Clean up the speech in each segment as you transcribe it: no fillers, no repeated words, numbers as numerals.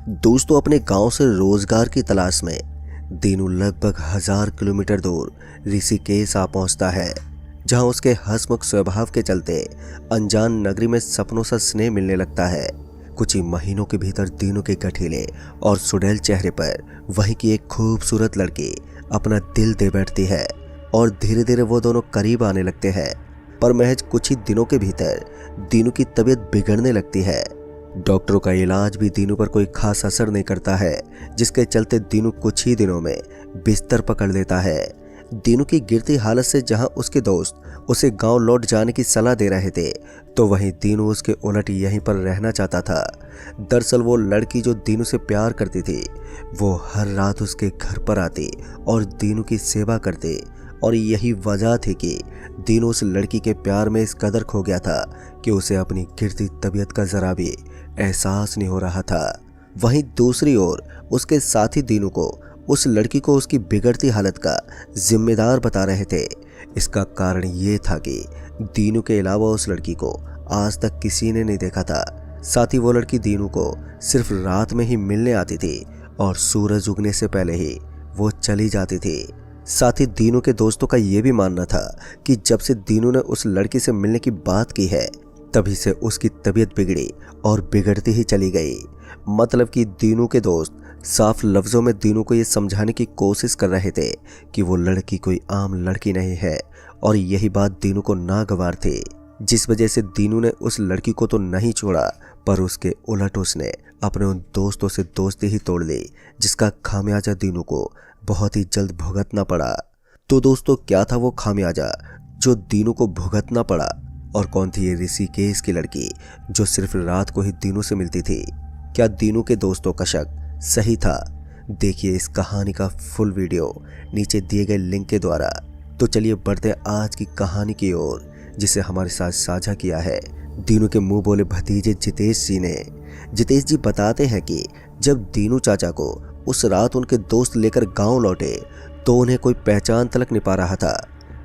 दोस्तों, अपने गांव से रोजगार की तलाश में दीनू लगभग 1000 किलोमीटर दूर ऋषिकेश आ पहुंचता है, जहां उसके हंसमुख स्वभाव के चलते अनजान नगरी में सपनों सा स्नेह मिलने लगता है। कुछ ही महीनों के भीतर दीनू के गठीले और सुडैल चेहरे पर वहीं की एक खूबसूरत लड़की अपना दिल दे बैठती है और धीरे धीरे वो दोनों करीब आने लगते हैं। पर महज कुछ ही दिनों के भीतर दीनू की तबीयत बिगड़ने लगती है। डॉक्टरों का इलाज भी दीनू पर कोई खास असर नहीं करता है, जिसके चलते दीनू कुछ ही दिनों में बिस्तर पकड़ लेता है। दीनू की गिरती हालत से जहां उसके दोस्त उसे गांव लौट जाने की सलाह दे रहे थे, तो वहीं दीनू उसके उलट यहीं पर रहना चाहता था। दरअसल वो लड़की जो दीनू से प्यार करती थी, वो हर रात उसके घर पर आती और दीनू की सेवा करती, और यही वजह थी कि दीनू उस लड़की के प्यार में इस कदर खो गया था कि उसे अपनी गिरती तबीयत का जरा भी एहसास नहीं हो रहा था। वहीं दूसरी ओर उसके साथी दीनू को उस लड़की को उसकी बिगड़ती हालत का जिम्मेदार बता रहे थे। इसका कारण ये था कि दीनू के अलावा उस लड़की को आज तक किसी ने नहीं देखा था। साथ ही वो लड़की दीनू को सिर्फ रात में ही मिलने आती थी और सूरज उगने से पहले ही वो चली जाती थी। साथ ही दीनू के दोस्तों का ये भी मानना था कि जब से दीनू ने उस लड़की से मिलने की बात की है, तभी से उसकी तबीयत बिगड़ी और बिगड़ती ही चली गई। मतलब कि दीनू के दोस्त साफ लफ्जों में दीनू को ये समझाने की कोशिश कर रहे थे कि वो लड़की कोई आम लड़की नहीं है, और यही बात दीनू को नागवार थी, जिस वजह से दीनू ने उस लड़की को तो नहीं छोड़ा, पर उसके उलट उसने अपने उन दोस्तों से दोस्ती ही तोड़ ली, जिसका खामियाजा दीनू को बहुत ही जल्द भुगतना पड़ा। तो दोस्तों, क्या था वो खामियाजा जो दीनू को भुगतना पड़ा, और कौन थी ये ऋषिकेश की लड़की जो सिर्फ रात को ही दीनू से मिलती थी? क्या दीनू के दोस्तों का शक सही था? देखिए इस कहानी का फुल वीडियो नीचे दिए गए लिंक के द्वारा। तो चलिए बढ़ते हैं आज की कहानी की ओर, जिसे हमारे साथ साझा किया है दीनू के मुंह बोले भतीजे जितेश जी ने। जितेश जी बताते हैं कि जब दीनू चाचा को उस रात उनके दोस्त लेकर गांव लौटे, तो उन्हें कोई पहचान तलक नहीं पा रहा था।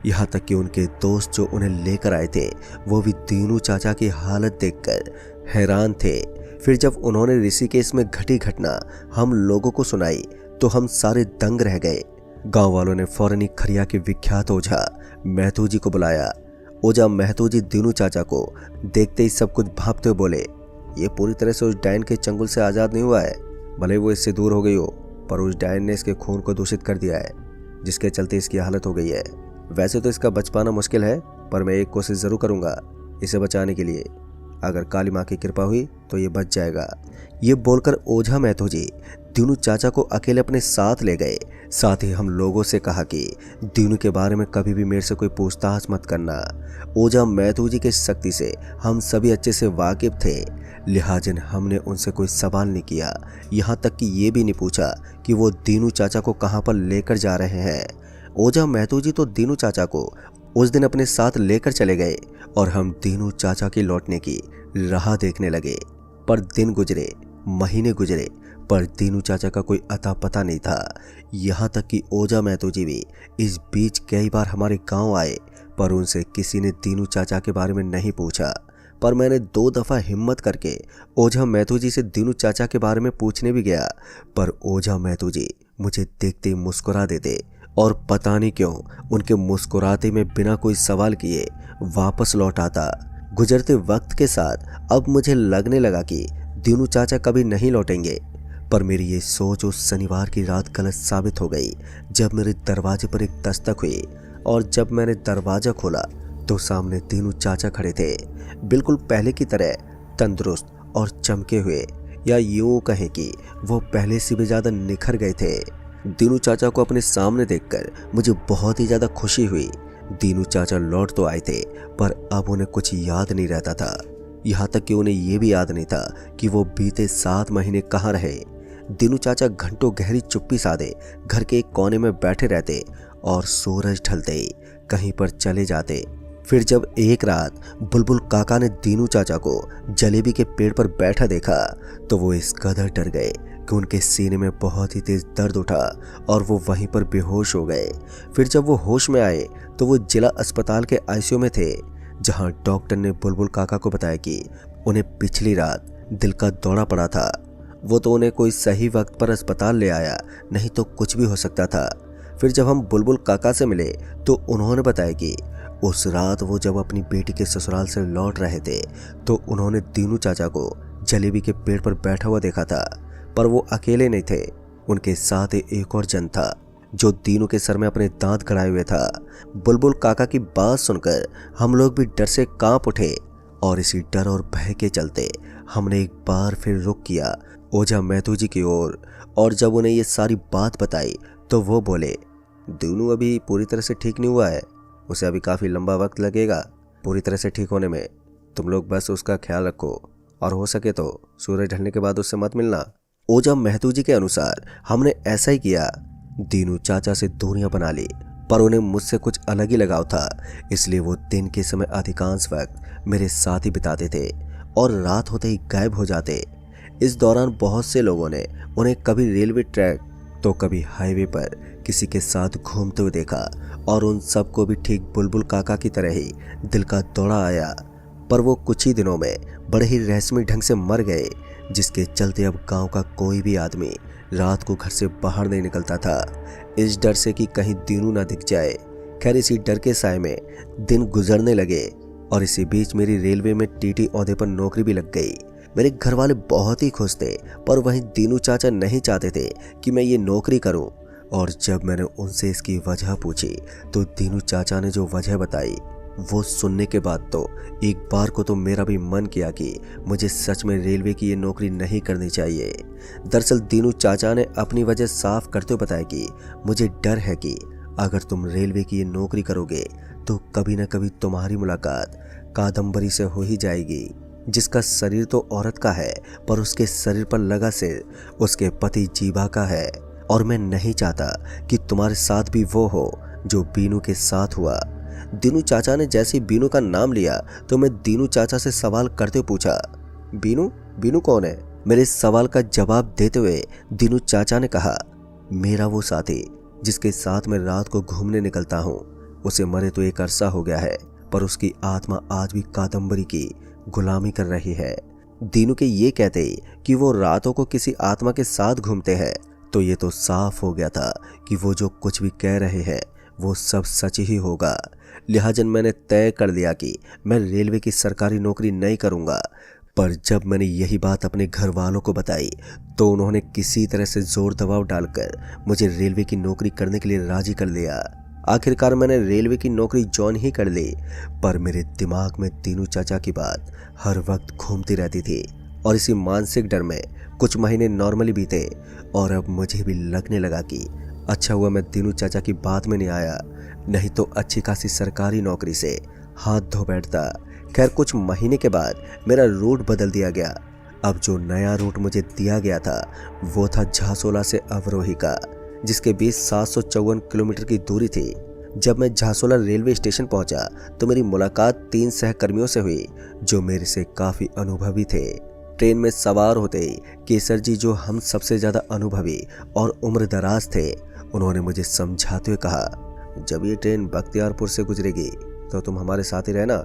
यहाँ तक कि उनके दोस्त जो उन्हें लेकर आए थे, वो भी दीनू चाचा की हालत देखकर हैरान थे। फिर जब उन्होंने ऋषिकेश में घटी घटना हम लोगों को सुनाई, तो हम सारे दंग रह गए। गांव वालों ने फौरन ही खरिया के विख्यात ओझा महतो जी को बुलाया। ओझा महतो जी दीनू चाचा को देखते ही सब कुछ भांपते हुए बोले, ये पूरी तरह से उस डायन के चंगुल से आज़ाद नहीं हुआ है। भले वो इससे दूर हो गई हो, पर उस डायन ने इसके खून को दूषित कर दिया है, जिसके चलते इसकी हालत हो गई है। वैसे तो इसका बच पाना मुश्किल है, पर मैं एक कोशिश जरूर करूंगा इसे बचाने के लिए। अगर काली माँ की कृपा हुई तो ये बच जाएगा। ये बोलकर ओझा महतो जी दीनू चाचा को अकेले अपने साथ ले गए। साथ ही हम लोगों से कहा कि दीनू के बारे में कभी भी मेरे से कोई पूछताछ मत करना। ओझा महतो जी की शक्ति से हम सभी अच्छे से वाकिफ थे, लिहाजन हमने उनसे कोई सवाल नहीं किया। यहाँ तक कि ये भी नहीं पूछा कि वो दीनू चाचा को कहाँ पर लेकर जा रहे हैं। ओझा महतो जी तो दीनू चाचा को उस दिन अपने साथ लेकर चले गए, और हम दीनू चाचा के लौटने की राह देखने लगे। पर दिन गुजरे, महीने गुजरे, पर दीनू चाचा का कोई अता पता नहीं था। यहाँ तक कि ओझा महतो जी भी इस बीच कई बार हमारे गांव आए, पर उनसे किसी ने दीनू चाचा के बारे में नहीं पूछा। पर मैंने 2 दफ़ा हिम्मत करके ओझा महतो जी से दीनू चाचा के बारे में पूछने भी गया, पर ओझा महतो जी मुझे देखते ही मुस्कुरा देते, और पता नहीं क्यों उनके मुस्कुराते में बिना कोई सवाल किए वापस लौट आता। गुजरते वक्त के साथ अब मुझे लगने लगा कि दीनू चाचा कभी नहीं लौटेंगे, पर मेरी ये सोच उस शनिवार की रात गलत साबित हो गई, जब मेरे दरवाजे पर एक दस्तक हुई, और जब मैंने दरवाजा खोला तो सामने दीनू चाचा खड़े थे, बिल्कुल पहले की तरह तंदुरुस्त और चमके हुए, या यूं कहें कि वो पहले से भी ज़्यादा निखर गए थे। दीनू चाचा को अपने सामने देखकर मुझे बहुत ही ज़्यादा खुशी हुई। दीनू चाचा लौट तो आए थे, पर अब उन्हें कुछ याद नहीं रहता था। यहाँ तक कि उन्हें ये भी याद नहीं था कि वो बीते 7 महीने कहाँ रहे। दीनू चाचा घंटों गहरी चुप्पी साधे घर के एक कोने में बैठे रहते, और सूरज ढलते ही कहीं पर चले जाते। फिर जब एक रात बुलबुल काका ने दीनू चाचा को जलेबी के पेड़ पर बैठा देखा, तो वो इस कदर डर गए कि उनके सीने में बहुत ही तेज दर्द उठा, और वो वहीं पर बेहोश हो गए। फिर जब वो होश में आए, तो वो जिला अस्पताल के आईसीयू में थे, जहां डॉक्टर ने बुलबुल काका को बताया कि उन्हें पिछली रात दिल का दौरा पड़ा था, वो तो उन्हें कोई सही वक्त पर अस्पताल ले आया, नहीं तो कुछ भी हो सकता था। फिर जब हम बुलबुल काका से मिले तो उन्होंने बताया कि उस रात वो जब अपनी बेटी के ससुराल से लौट रहे थे तो उन्होंने दीनू चाचा को जलेबी के पेड़ पर बैठा हुआ देखा था। पर वो अकेले नहीं थे, उनके साथ एक और जन था जो दीनू के सर में अपने दांत गड़ाए हुए था। बुलबुल काका की बात सुनकर हम लोग भी डर से कांप उठे और इसी डर और भय के चलते हमने एक बार फिर रुख किया ओझा महतो जी की ओर। और जब उन्हें ये सारी बात बताई तो वो बोले, दीनू अभी पूरी तरह से ठीक नहीं हुआ है, उसे अभी काफ़ी लंबा वक्त लगेगा पूरी तरह से ठीक होने में। तुम लोग बस उसका ख्याल रखो और हो सके तो सूरज ढलने के बाद उससे मत मिलना। ओझा महतो जी के अनुसार हमने ऐसा ही किया। दीनू चाचा से दूरियां बना ली, पर उन्हें मुझसे कुछ अलग ही लगाव था, इसलिए वो दिन के समय अधिकांश वक्त मेरे साथ ही बिताते थे और रात होते ही गायब हो जाते। इस दौरान बहुत से लोगों ने उन्हें कभी रेलवे ट्रैक तो कभी हाईवे पर किसी के साथ घूमते हुए देखा और उन सबको भी ठीक बुलबुल काका की तरह ही दिल का दौड़ा आया। पर वो कुछ ही दिनों में बड़े ही रहस्यमय ढंग से मर गए, जिसके चलते अब गांव का कोई भी आदमी रात को घर से बाहर नहीं निकलता था, इस डर से कि कहीं दीनू ना दिख जाए। खैर इसी डर के साए में दिन गुजरने लगे और इसी बीच मेरी रेलवे में टीटी ओहदे पर नौकरी भी लग गई। मेरे घर वाले बहुत ही खुश थे, पर वहीं दीनू चाचा नहीं चाहते थे कि मैं ये नौकरी करूं। और जब मैंने उनसे इसकी वजह पूछी तो दीनू चाचा ने जो वजह बताई वो सुनने के बाद तो एक बार को तो मेरा भी मन किया कि मुझे सच में रेलवे की ये नौकरी नहीं करनी चाहिए। दरअसल दीनू चाचा ने अपनी वजह साफ करते हुए बताया कि मुझे डर है कि अगर तुम रेलवे की ये नौकरी करोगे तो कभी न कभी तुम्हारी मुलाकात कादम्बरी से हो ही जाएगी, जिसका शरीर तो औरत का है पर उसके शरीर पर लगा सिर उसके पति जीवा का है। और मैं नहीं चाहता कि तुम्हारे साथ भी वो हो जो बीनू के साथ हुआ। दीनू चाचा ने जैसे ही बीनू का नाम लिया तो मैं दीनू चाचा से सवाल करते पूछा, बीनू बीनू कौन है? मेरे इस सवाल का जवाब देते हुए दीनू चाचा ने कहा, मेरा वो साथी जिसके साथ मैं रात को घूमने निकलता हूँ, उसे मरे तो एक अरसा हो गया है, पर उसकी आत्मा आज भी कादम्बरी की गुलामी कर रही है। दीनू के ये कहते कि वो रातों को किसी आत्मा के साथ घूमते हैं तो ये तो साफ हो गया था कि वो जो कुछ भी कह रहे हैं वो सब सच ही होगा। लिहाजा मैंने तय कर दिया कि मैं रेलवे की सरकारी नौकरी नहीं करूंगा। पर जब मैंने यही बात अपने घर वालों को बताई तो उन्होंने किसी तरह से जोर दबाव डालकर मुझे रेलवे की नौकरी करने के लिए राजी कर दिया। आखिरकार मैंने रेलवे की नौकरी ज्वाइन ही कर ली। पर मेरे दिमाग में दीनू चाचा की बात हर वक्त घूमती रहती थी और इसी मानसिक डर में कुछ महीने नॉर्मली बीते और अब मुझे भी लगने लगा कि अच्छा हुआ मैं दीनू चाचा की बात में नहीं आया, नहीं तो अच्छी खासी सरकारी नौकरी से हाथ धो बैठता। खैर कुछ महीने के बाद मेरा रूट बदल दिया गया। अब जो नया रूट मुझे दिया गया था वो था झासोला से अवरोही का, जिसके बीच 754 किलोमीटर की दूरी थी। जब मैं झासोला रेलवे स्टेशन पहुंचा तो मेरी मुलाकात 3 सहकर्मियों से हुई जो मेरे से काफ़ी अनुभवी थे। ट्रेन में सवार होते ही केसर जी, जो हम सबसे ज़्यादा अनुभवी और उम्र दराज थे, उन्होंने मुझे समझाते हुए कहा, जब ये ट्रेन बख्तियारपुर से गुजरेगी तो तुम हमारे साथ ही रहना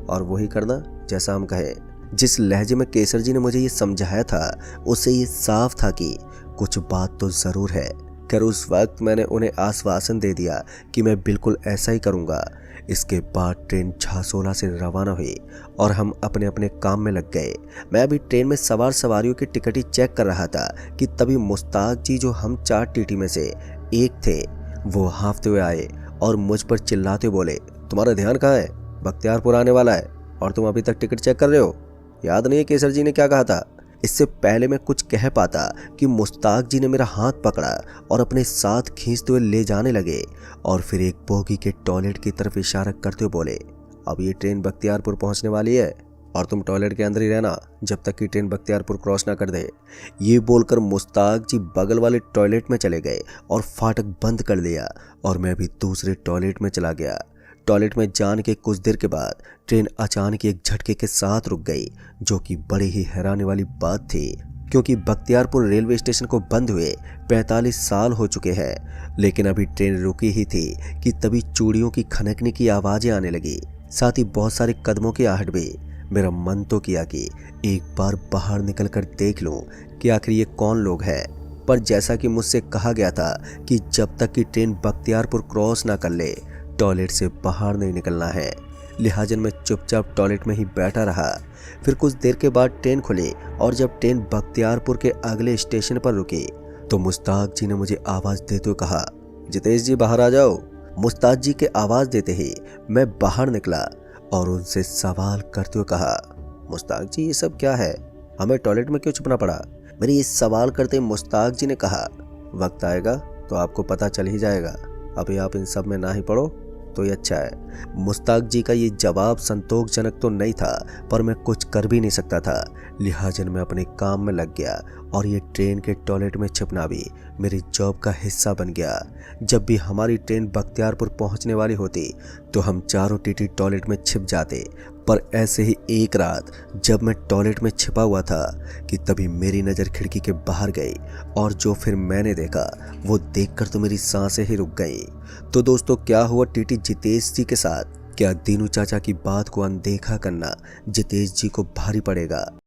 और वही करना जैसा हम कहें। जिस लहजे में केसर जी ने मुझे ये समझाया था उससे ये साफ था कि कुछ बात तो ज़रूर है। खैर उस वक्त मैंने उन्हें आश्वासन दे दिया कि मैं बिल्कुल ऐसा ही करूँगा। इसके बाद ट्रेन झासोला से रवाना हुई और हम अपने अपने काम में लग गए। मैं अभी ट्रेन में सवार सवारियों की टिकट ही चेक कर रहा था कि तभी मुश्ताक जी, जो हम 4 टीटी में से एक थे, वो हाँफते हुए आए और मुझ पर चिल्लाते बोले, तुम्हारा ध्यान कहाँ है? बख्तियारपुर आने वाला है और तुम अभी तक टिकट चेक कर रहे हो? याद नहीं है केसर जी ने क्या कहा था? इससे पहले मैं कुछ कह पाता कि मुश्ताक जी ने मेरा हाथ पकड़ा और अपने साथ खींचते हुए ले जाने लगे और फिर एक बोगी के टॉयलेट की तरफ इशारा करते हुए बोले, अब ये ट्रेन बख्तियारपुर पहुंचने वाली है और तुम टॉयलेट के अंदर ही रहना जब तक कि ट्रेन बख्तियारपुर क्रॉस ना कर दे। ये बोलकर मुश्ताक जी बगल वाले टॉयलेट में चले गए और फाटक बंद कर दिया और मैं भी दूसरे टॉयलेट में चला गया। टॉयलेट में जाने के कुछ देर के बाद ट्रेन अचानक एक झटके के साथ रुक गई, जो कि बड़ी ही हैरानी वाली बात थी, क्योंकि बख्तियारपुर रेलवे स्टेशन को बंद हुए 45 साल हो चुके हैं। लेकिन अभी ट्रेन रुकी ही थी कि तभी चूड़ियों की खनकने की आवाज़ें आने लगी, साथ ही बहुत सारे कदमों की आहट भी। मेरा मन तो किया कि एक बार बाहर निकलकर देख लूं कि आखिर ये कौन लोग हैं, पर जैसा कि मुझसे कहा गया था कि जब तक कि ट्रेन बख्तियारपुर क्रॉस ना कर ले टॉयलेट से बाहर नहीं निकलना है, लिहाजन मैं चुपचाप टॉयलेट में ही बैठा रहा। फिर कुछ देर के बाद ट्रेन खुली और जब ट्रेन बख्तियारपुर के अगले स्टेशन पर रुकी तो मुश्ताक जी ने मुझे आवाज़ देते हुए कहा, जितेश जी बाहर आ जाओ। मुश्ताक जी के आवाज़ देते ही मैं बाहर निकला और उनसे सवाल करते हुए कहा, मुश्ताक जी ये सब क्या है, हमें टॉयलेट में क्यों छुपना पड़ा। मेरे इस सवाल करते मुश्ताक जी ने कहा, वक्त आएगा तो आपको पता चल ही जाएगा, अभी आप इन सब में ना ही पड़ो तो ये अच्छा है। मुश्ताक जी का ये जवाब संतोषजनक तो नहीं था, पर मैं कुछ कर भी नहीं सकता था, लिहाजन मैं अपने काम में लग गया और ये ट्रेन के टॉयलेट में छिपना भी मेरी जॉब का हिस्सा बन गया। जब भी हमारी ट्रेन बख्तियारपुर पहुंचने वाली होती तो हम चारों टीटी टॉयलेट में छिप जाते। पर ऐसे ही एक रात जब मैं टॉयलेट में छिपा हुआ था कि तभी मेरी नज़र खिड़की के बाहर गई और जो फिर मैंने देखा वो देखकर तो मेरी सांसें ही रुक गई। तो दोस्तों क्या हुआ टीटी जितेश जी के साथ? क्या दीनू चाचा की बात को अनदेखा करना जितेश जी को भारी पड़ेगा?